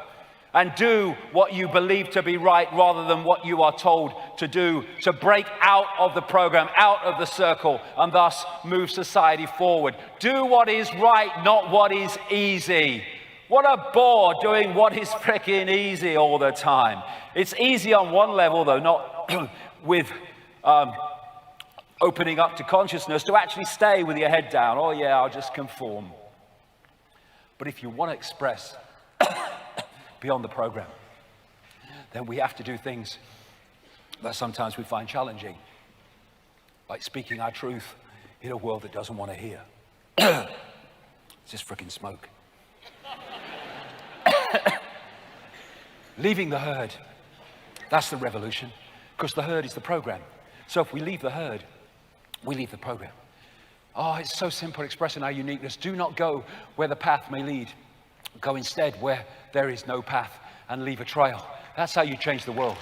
and do what you believe to be right rather than what you are told to do, to break out of the program, out of the circle, and thus move society forward. Do what is right, not what is easy. What a bore doing what is freaking easy all the time. It's easy on one level, though, not with opening up to consciousness, to actually stay with your head down. Oh yeah, I'll just conform. But if you want to express beyond the program, then we have to do things that sometimes we find challenging, like speaking our truth in a world that doesn't want to hear. It's just freaking smoke. Leaving the herd, that's the revolution, because the herd is the program. So if we leave the herd, we leave the program. Oh, it's so simple, expressing our uniqueness. Do not go where the path may lead. Go instead where there is no path and leave a trail. That's how you change the world.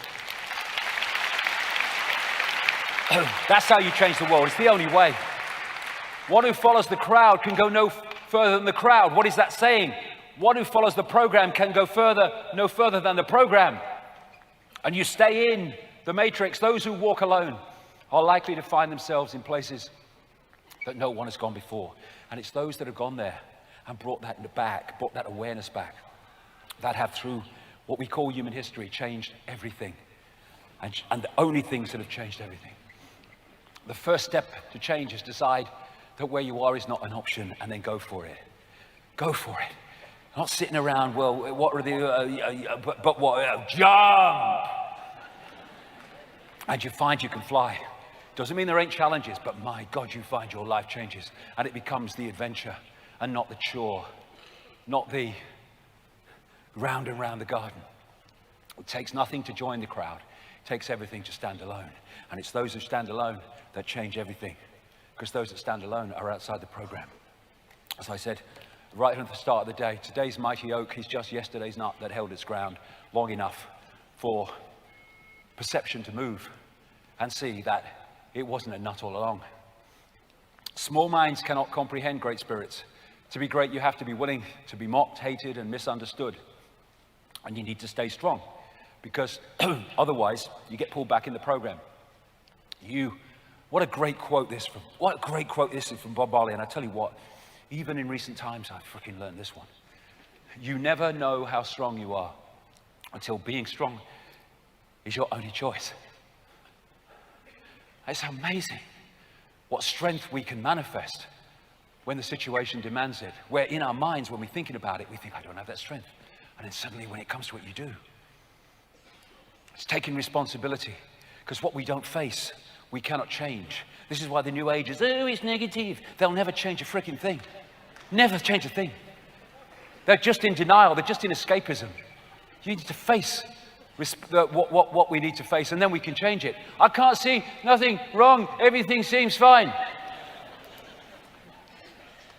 That's how you change the world. It's the only way. One who follows the crowd can go no further than the crowd. What is that saying? One who follows the program can go no further than the program. And you stay in the matrix. Those who walk alone are likely to find themselves in places that no one has gone before. And it's those that have gone there and brought that back, brought that awareness back, that have, through what we call human history, changed everything. And the only things that have changed everything. The first step to change is decide that where you are is not an option, and then go for it. Go for it. Not sitting around, well, what are the, jump! And you find you can fly. Doesn't mean there ain't challenges, but my God, you find your life changes. And it becomes the adventure and not the chore, not the round and round the garden. It takes nothing to join the crowd. It takes everything to stand alone. And it's those who stand alone that change everything, because those that stand alone are outside the program. As I said right at the start of the day, today's mighty oak is just yesterday's nut that held its ground long enough for perception to move and see that it wasn't a nut all along. Small minds cannot comprehend great spirits. To be great, you have to be willing to be mocked, hated, and misunderstood. And you need to stay strong, because otherwise you get pulled back in the program. What a great quote this is from Bob Marley. And I tell you what, even in recent times, I've freaking learned this one. You never know how strong you are until being strong is your only choice. It's amazing what strength we can manifest when the situation demands it. Where in our minds, when we're thinking about it, we think, I don't have that strength. And then suddenly when it comes to it, you do. It's taking responsibility, because what we don't face, we cannot change. This is why the New Age is, oh, it's negative. They'll never change a freaking thing. Never change a thing. They're just in denial. They're just in escapism. You need to face what we need to face, and then we can change it. I can't see nothing wrong. Everything seems fine.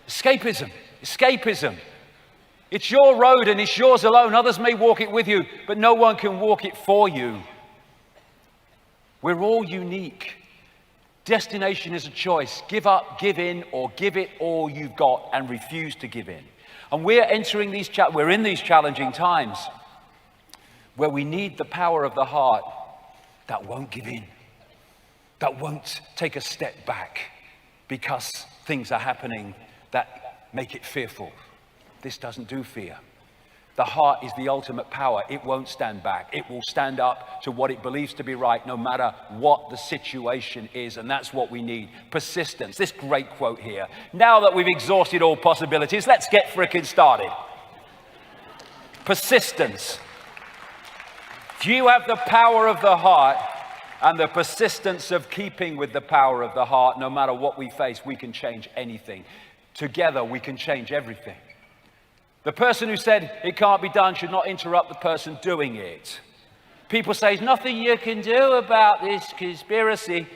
Escapism. It's your road and it's yours alone. Others may walk it with you, but no one can walk it for you. We're all unique Destination is a choice. Give up, give in, or give it all you've got and refuse to give in. And we're entering we're in these challenging times where we need the power of the heart that won't give in, that won't take a step back because things are happening that make it fearful. This doesn't do fear. The heart is the ultimate power. It won't stand back. It will stand up to what it believes to be right, no matter what the situation is. And that's what we need. Persistence. This great quote here. Now that we've exhausted all possibilities, let's get frickin' started. Persistence. If you have the power of the heart and the persistence of keeping with the power of the heart, no matter what we face, we can change anything. Together, we can change everything. The person who said it can't be done should not interrupt the person doing it. People say, there's nothing you can do about this conspiracy.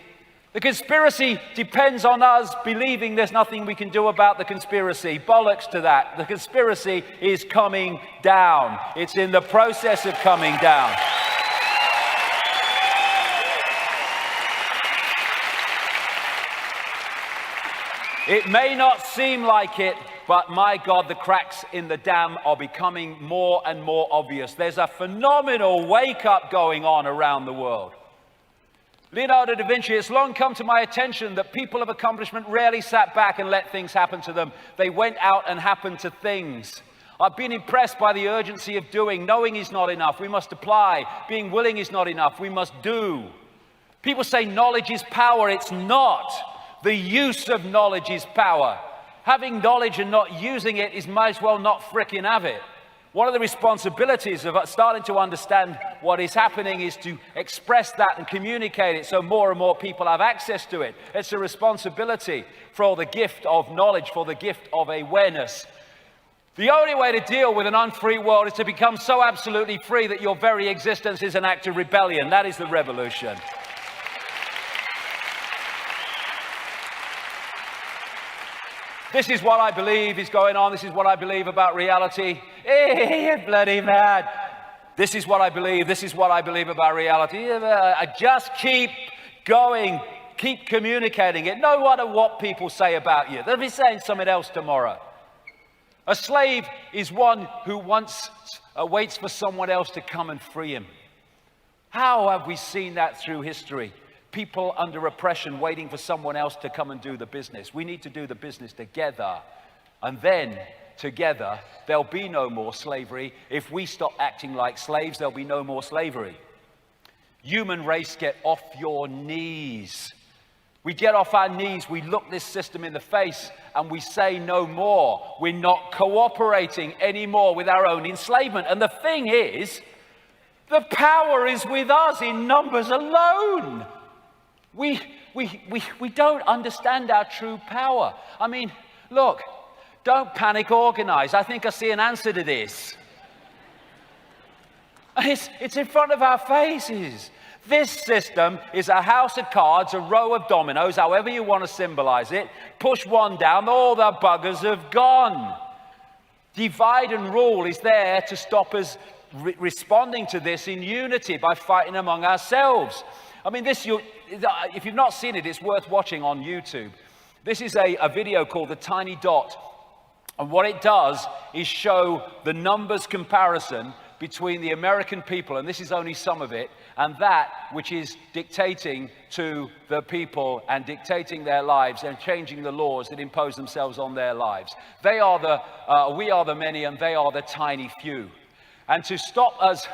The conspiracy depends on us believing there's nothing we can do about the conspiracy. Bollocks to that. The conspiracy is coming down. It's in the process of coming down. It may not seem like it, but my God, the cracks in the dam are becoming more and more obvious. There's a phenomenal wake-up going on around the world. Leonardo da Vinci, it's long come to my attention that people of accomplishment rarely sat back and let things happen to them. They went out and happened to things. I've been impressed by the urgency of doing. Knowing is not enough. We must apply. Being willing is not enough. We must do. People say knowledge is power. It's not. The use of knowledge is power. Having knowledge and not using it is might as well not frickin' have it. One of the responsibilities of starting to understand what is happening is to express that and communicate it so more and more people have access to it. It's a responsibility for the gift of knowledge, for the gift of awareness. The only way to deal with an unfree world is to become so absolutely free that your very existence is an act of rebellion. That is the revolution. This is what I believe is going on. This is what I believe about reality. Hey, you're bloody mad. This is what I believe. This is what I believe about reality. I just keep going. Keep communicating it. No matter what people say about you. They'll be saying something else tomorrow. A slave is one who waits for someone else to come and free him. How have we seen that through history? People under oppression waiting for someone else to come and do the business. We need to do the business together. And then, together, there'll be no more slavery. If we stop acting like slaves, there'll be no more slavery. Human race, get off your knees. We get off our knees, we look this system in the face, and we say no more. We're not cooperating anymore with our own enslavement. And the thing is, the power is with us in numbers alone. We don't understand our true power. I mean, look, don't panic, organize. I think I see an answer to this. It's in front of our faces. This system is a house of cards, a row of dominoes, however you want to symbolize it. Push one down, all the buggers have gone. Divide and rule is there to stop us responding to this in unity by fighting among ourselves. I mean, if you've not seen it, it's worth watching on YouTube. This is a video called The Tiny Dot. And what it does is show the numbers comparison between the American people, and this is only some of it, and that which is dictating to the people and dictating their lives and changing the laws that impose themselves on their lives. We are the many and they are the tiny few. And to stop us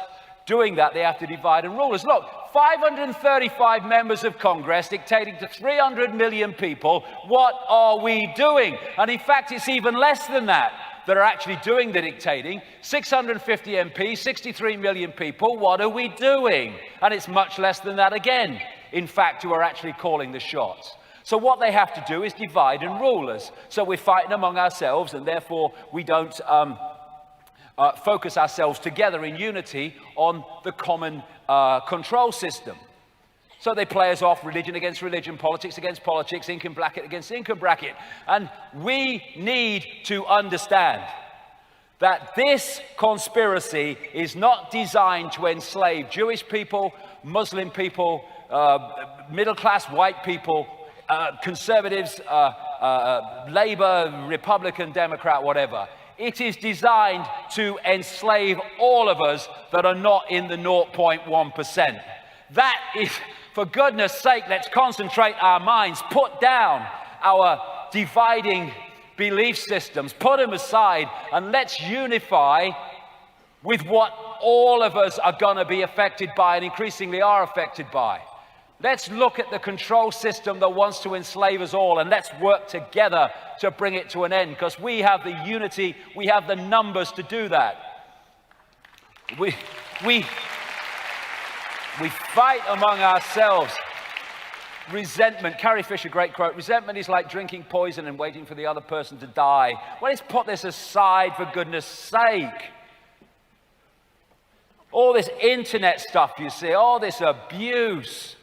doing that, they have to divide and rule us. Look, 535 members of Congress dictating to 300 million people. What are we doing? And in fact, it's even less than that are actually doing the dictating. 650 MPs, 63 million people. What are we doing? And it's much less than that again, in fact, who are actually calling the shots. So what they have to do is divide and rule us. So we're fighting among ourselves, and therefore we don't focus ourselves together in unity on the common control system. So they play us off, religion against religion, politics against politics, income bracket against income bracket. And we need to understand that this conspiracy is not designed to enslave Jewish people, Muslim people, middle-class white people. conservatives, Labour, Republican, Democrat, whatever. It is designed to enslave all of us that are not in the 0.1%. That is, for goodness sake, let's concentrate our minds, put down our dividing belief systems, put them aside, and let's unify with what all of us are going to be affected by and increasingly are affected by. Let's look at the control system that wants to enslave us all, and let's work together to bring it to an end, because we have the unity, we have the numbers to do that. We fight among ourselves. Resentment, Carrie Fisher, great quote, resentment is like drinking poison and waiting for the other person to die. Well, let's put this aside, for goodness sake. All this internet stuff you see, all this abuse.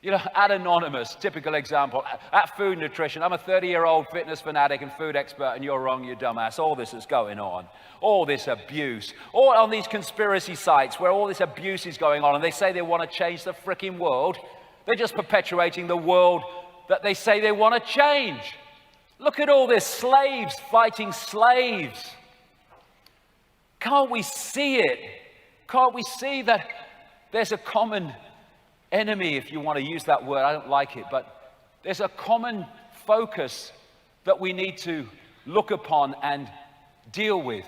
You know, at Anonymous, typical example, at Food Nutrition, I'm a 30-year-old fitness fanatic and food expert, and you're wrong, you dumbass. All this is going on. All this abuse. All on these conspiracy sites where all this abuse is going on, and they say they want to change the frickin' world. They're just perpetuating the world that they say they want to change. Look at all this, slaves fighting slaves. Can't we see it? Can't we see that there's a common enemy, if you want to use that word? I don't like it, but there's a common focus that we need to look upon and deal with.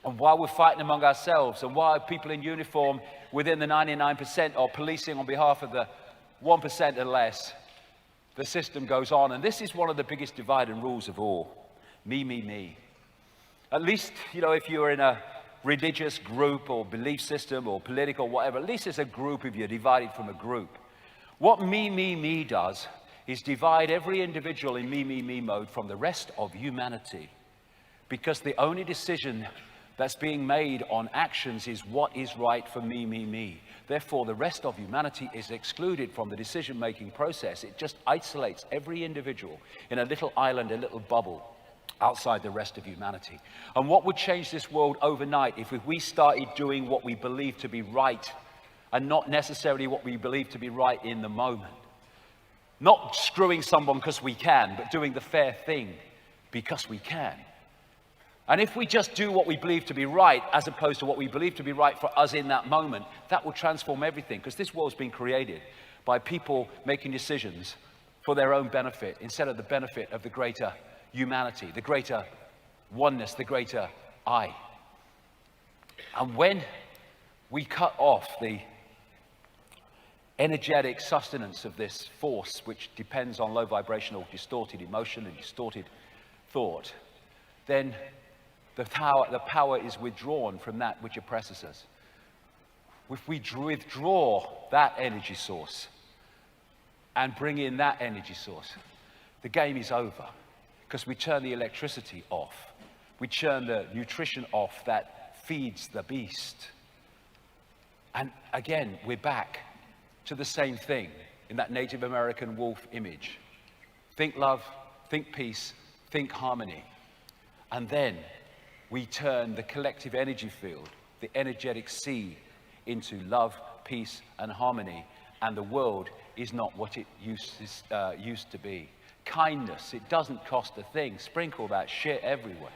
And while we're fighting among ourselves, and while people in uniform within the 99% are policing on behalf of the 1% or less, the system goes on. And this is one of the biggest divide and rules of all. Me, me, me. At least, you know, if you're in a religious group or belief system or political, whatever, at least it's a group of you divided from a group. What me, me, me does is divide every individual in me, me, me mode from the rest of humanity. Because the only decision that's being made on actions is what is right for me, me, me. Therefore, the rest of humanity is excluded from the decision-making process. It just isolates every individual in a little island, a little bubble, outside the rest of humanity. And what would change this world overnight if we started doing what we believe to be right, and not necessarily what we believe to be right in the moment? Not screwing someone because we can, but doing the fair thing because we can. And if we just do what we believe to be right, as opposed to what we believe to be right for us in that moment, that will transform everything, because this world's been created by people making decisions for their own benefit instead of the benefit of the greater humanity, the greater oneness, the greater I. And when we cut off the energetic sustenance of this force, which depends on low vibrational distorted emotion and distorted thought, then the power is withdrawn from that which oppresses us. If we withdraw that energy source and bring in that energy source, the game is over. Because we turn the electricity off. We turn the nutrition off that feeds the beast. And again, we're back to the same thing in that Native American wolf image. Think love, think peace, think harmony. And then we turn the collective energy field, the energetic sea, into love, peace, and harmony. And the world is not what it used to be. Kindness, it doesn't cost a thing. Sprinkle that shit everywhere.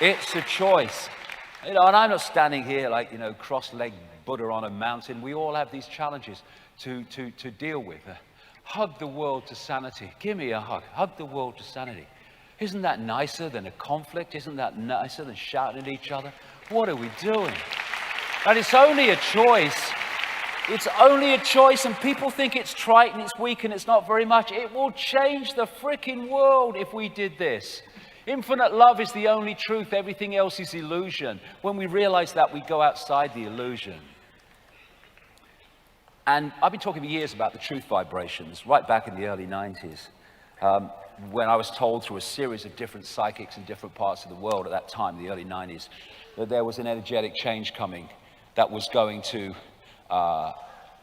It's a choice. You know, and I'm not standing here like, you know, cross-legged Buddha on a mountain. We all have these challenges to deal with. Hug the world to sanity. Give me a hug. Hug the world to sanity. Isn't that nicer than a conflict? Isn't that nicer than shouting at each other? What are we doing? And it's only a choice. It's only a choice, and people think it's trite and it's weak and it's not very much. It will change the frickin' world if we did this. Infinite love is the only truth. Everything else is illusion. When we realize that, we go outside the illusion. And I've been talking for years about the truth vibrations, right back in the early 90s, when I was told through a series of different psychics in different parts of the world at that time, the early 90s, that there was an energetic change coming that was going to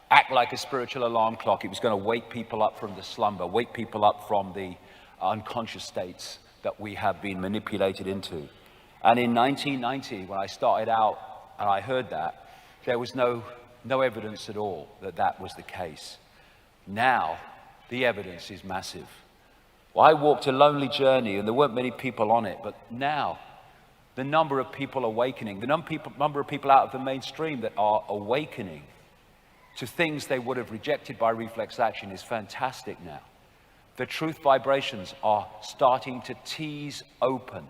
act like a spiritual alarm clock. It was going to wake people up from the slumber, wake people up from the unconscious states that we have been manipulated into. And in 1990, when I started out and I heard that, there was no evidence at all that that was the case. Now, the evidence is massive. Well, I walked a lonely journey and there weren't many people on it, but now the number of people awakening, the number of people out of the mainstream that are awakening to things they would have rejected by reflex action is fantastic now. The truth vibrations are starting to tease open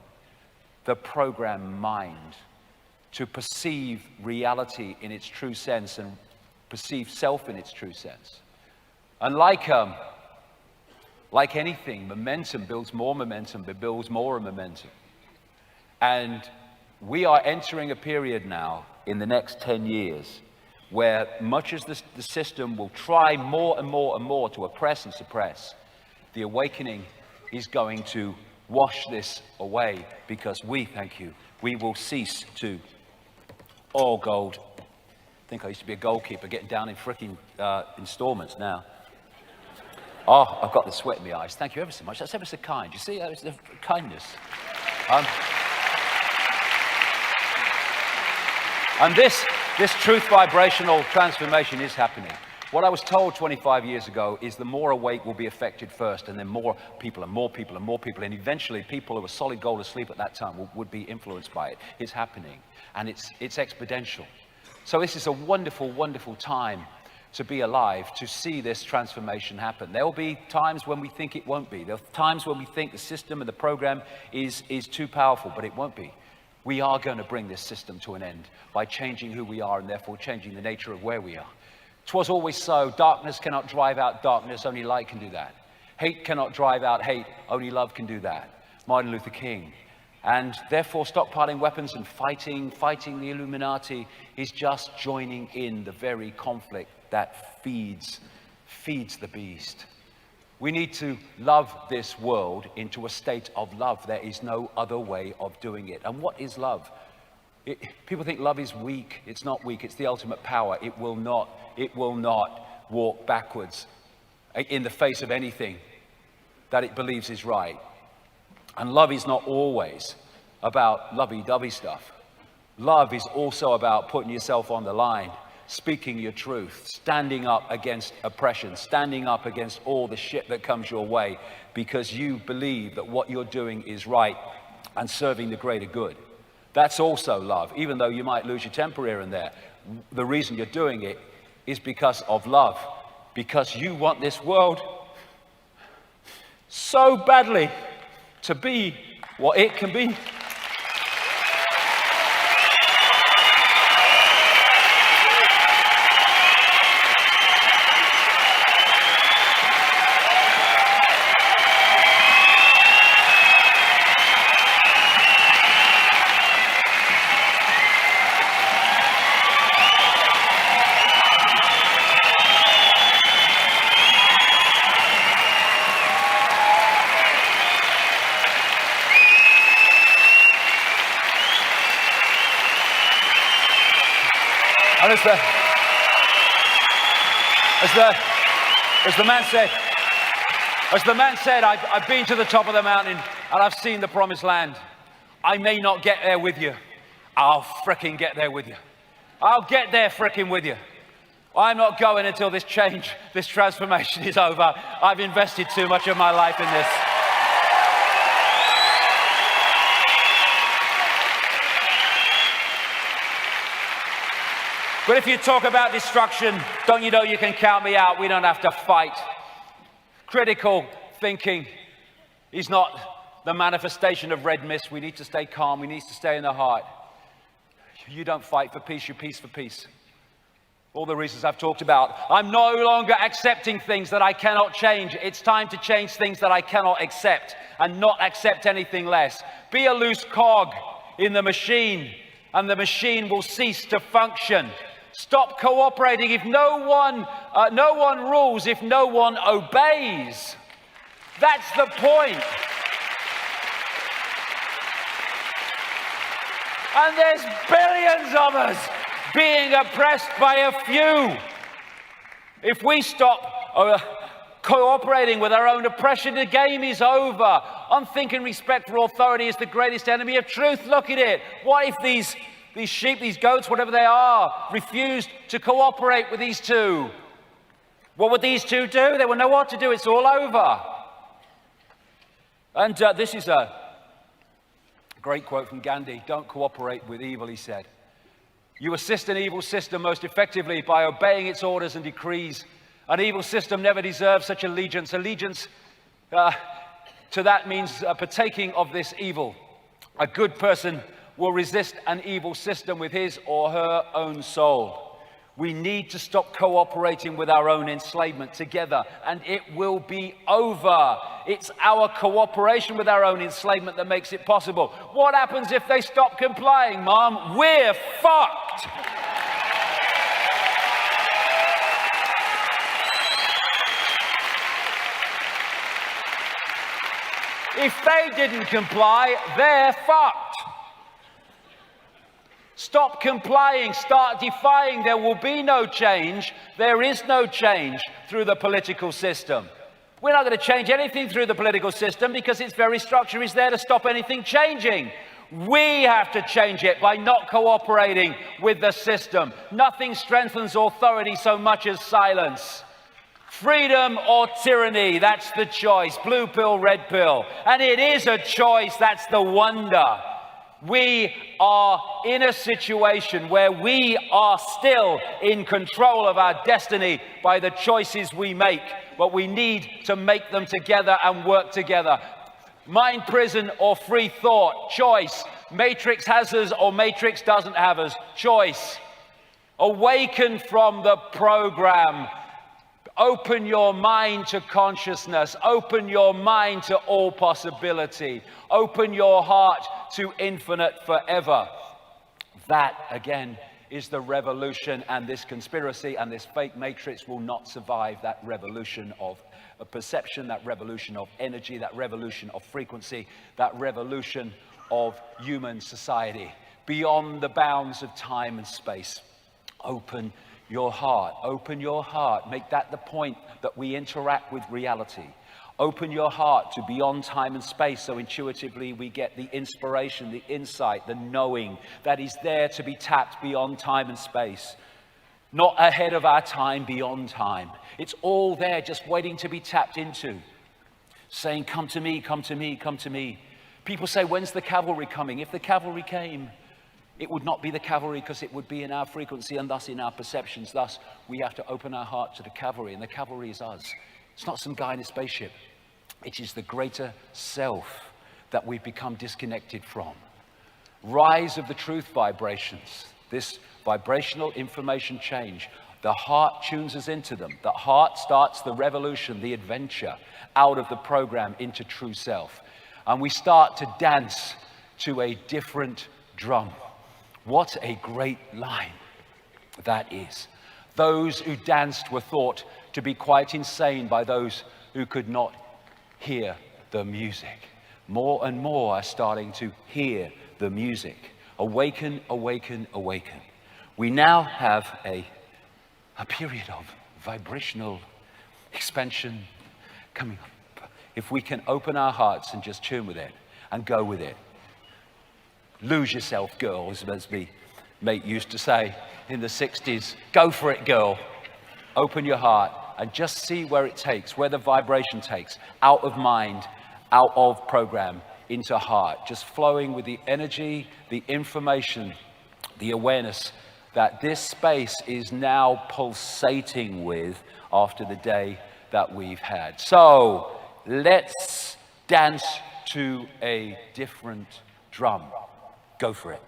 the programmed mind to perceive reality in its true sense and perceive self in its true sense. And like anything, momentum builds more momentum, but builds more momentum. And we are entering a period now in the next 10 years where much as the system will try more and more and more to oppress and suppress, the awakening is going to wash this away, because we will cease to, oh, gold. I think I used to be a goalkeeper, getting down in fricking installments now. Oh, I've got the sweat in my eyes. Thank you ever so much. That's ever so kind. You see, that's the kindness. And this truth vibrational transformation is happening. What I was told 25 years ago is the more awake will be affected first, and then more people and more people and more people, and eventually people who were solid gold asleep at that time would be influenced by it. It's happening, and it's exponential. So this is a wonderful, wonderful time to be alive, to see this transformation happen. There will be times when we think it won't be. There are times when we think the system and the program is too powerful, but it won't be. We are going to bring this system to an end by changing who we are and therefore changing the nature of where we are. 'Twas always so. Darkness cannot drive out darkness, only light can do that. Hate cannot drive out hate, only love can do that. Martin Luther King. And therefore stockpiling weapons and fighting the Illuminati is just joining in the very conflict that feeds the beast. We need to love this world into a state of love. There is no other way of doing it. And what is love? People think love is weak. It's not weak. It's the ultimate power. It will not walk backwards in the face of anything that it believes is right. And love is not always about lovey-dovey stuff. Love is also about putting yourself on the line, speaking your truth, standing up against oppression, standing up against all the shit that comes your way, because you believe that what you're doing is right and serving the greater good. That's also love, even though you might lose your temper here and there. The reason you're doing it is because of love, because you want this world so badly to be what it can be. And as the man said, I've been to the top of the mountain and I've seen the promised land. I may not get there with you. I'll fricking get there with you. I'll get there fricking with you. I'm not going until this change, this transformation is over. I've invested too much of my life in this. But if you talk about destruction, don't you know you can count me out? We don't have to fight. Critical thinking is not the manifestation of red mist. We need to stay calm. We need to stay in the heart. You don't fight for peace, you peace for peace. All the reasons I've talked about. I'm no longer accepting things that I cannot change. It's time to change things that I cannot accept and not accept anything less. Be a loose cog in the machine and the machine will cease to function. Stop cooperating if no one rules, if no one obeys. That's the point. And there's billions of us being oppressed by a few. If we stop cooperating with our own oppression. The game is over. Unthinking respect for authority is the greatest enemy of truth. Look at it. What if these sheep, these goats, whatever they are, refused to cooperate with these two? What would these two do? They would know what to do. It's all over. And this is a great quote from Gandhi. Don't cooperate with evil, he said. You assist an evil system most effectively by obeying its orders and decrees. An evil system never deserves such allegiance. Allegiance to that means partaking of this evil. A good person will resist an evil system with his or her own soul. We need to stop cooperating with our own enslavement together, and it will be over. It's our cooperation with our own enslavement that makes it possible. What happens if they stop complying, Mom? We're fucked. If they didn't comply, they're fucked. Stop complying, start defying. There will be no change. There is no change through the political system. We're not going to change anything through the political system because its very structure is there to stop anything changing. We have to change it by not cooperating with the system. Nothing strengthens authority so much as silence. Freedom or tyranny, that's the choice. Blue pill, red pill. And it is a choice, that's the wonder. We are in a situation where we are still in control of our destiny by the choices we make, but we need to make them together and work together. Mind prison or free thought, choice. Matrix has us or Matrix doesn't have us, choice. Awaken from the program. Open your mind to consciousness. Open your mind to all possibility. Open your heart to infinite forever. That, again, is the revolution, and this conspiracy and this fake matrix will not survive that revolution of perception, that revolution of energy, that revolution of frequency, that revolution of human society beyond the bounds of time and space. Open your heart. Open your heart. Make that the point that we interact with reality. Open your heart to beyond time and space, so intuitively we get the inspiration, the insight, the knowing that is there to be tapped beyond time and space. Not ahead of our time, beyond time. It's all there just waiting to be tapped into. Saying, come to me, come to me, come to me. People say, when's the cavalry coming? If the cavalry came, it would not be the cavalry because it would be in our frequency and thus in our perceptions. Thus, we have to open our heart to the cavalry, and the cavalry is us. It's not some guy in a spaceship. It is the greater self that we've become disconnected from. Rise of the truth vibrations, this vibrational information change. The heart tunes us into them. The heart starts the revolution, the adventure out of the program into true self. And we start to dance to a different drum. What a great line that is. Those who danced were thought to be quite insane by those who could not hear the music. More and more are starting to hear the music. Awaken, awaken, awaken. We now have a period of vibrational expansion coming up. If we can open our hearts and just tune with it and go with it. Lose yourself, girls, as my mate used to say in the 60s. Go for it, girl. Open your heart and just see where it takes, where the vibration takes, out of mind, out of program, into heart. Just flowing with the energy, the information, the awareness that this space is now pulsating with after the day that we've had. So let's dance to a different drum. Go for it.